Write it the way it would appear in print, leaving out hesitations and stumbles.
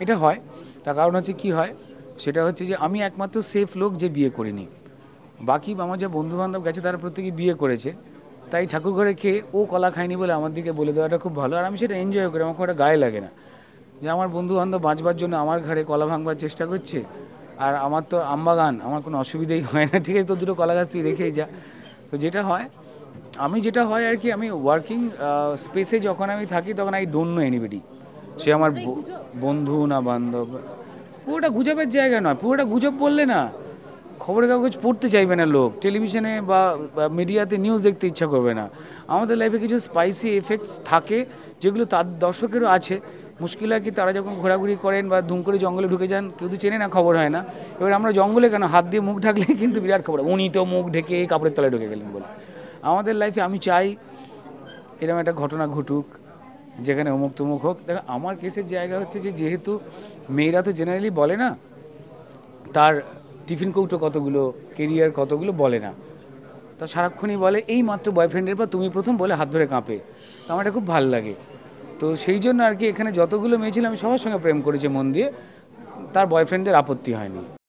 এটা হয় তার কারণ হচ্ছে কি হয় সেটা হচ্ছে যে আমি একমাত্র সেফ লোক যে বিয়ে করিনি। বাকি আমার যে বন্ধু বান্ধব গেছে তারা প্রত্যেকে বিয়ে করেছে, তাই ঠাকুর ঘরে খেয়ে ও কলা খায়নি বলে আমার দিকে বলে দেওয়াটা খুব ভালো, আর আমি সেটা এনজয় করি, আমার খুব একটা গায়ে লাগে না যে আমার বন্ধু বান্ধব বাঁচবার জন্য আমার ঘরে কলা ভাঙবার চেষ্টা করছে। আর আমার তো আমবাগান, আমার কোনো অসুবিধাই হয় না, ঠিক আছে তো দুটো কলা গাছ তুই রেখেই যা। তো যেটা হয় যেটা হয় আর কি, আমি ওয়ার্কিং স্পেসে যখন আমি থাকি তখন আই ডোন্ট নো এনিবডি, সে আমার বন্ধু না বান্ধব। পুরোটা গুজবের জায়গা নয়, পুরোটা গুজব বললে না খবরের কাগজ পড়তে চাইবে না লোক, টেলিভিশনে বা মিডিয়াতে নিউজ দেখতে ইচ্ছা করবে না। আমাদের লাইফে কিছু স্পাইসি এফেক্টস থাকে যেগুলো তার দর্শকেরও আছে। মুশকিল হয় কি, তারা যখন ঘোরাঘুরি করেন বা ধুম করে জঙ্গলে ঢুকে যান, কেউ তো চেনে না, খবর হয় না। এবার আমরা জঙ্গলে কেন হাত দিয়ে মুখ ঢাকলে কিন্তু বিরাট খবর, উনি তো মুখ ঢেকে কাপড়ের তলায় ঢুকে গেলেন বলে। আমাদের লাইফে আমি চাই এরকম একটা ঘটনা ঘটুক যেখানে অমুক তমুক হোক। দেখো আমার কেসের জায়গা হচ্ছে যে, যেহেতু মেয়েরা তো জেনারেলি বলে না তার টিফিন কৌটো কতগুলো, কেরিয়ার কতগুলো বলে না, তা সারাক্ষণই বলে এই মাত্র বয়ফ্রেন্ডের পর তুমি প্রথম, বলে হাত ধরে কাঁপে। তো আমার এটা খুব ভালো লাগে। তো সেই জন্য আর কি এখানে যতগুলো মেয়ে ছিল আমি সবার সঙ্গে প্রেম করেছি মন দিয়ে, তার বয়ফ্রেন্ডের আপত্তি হয়নি।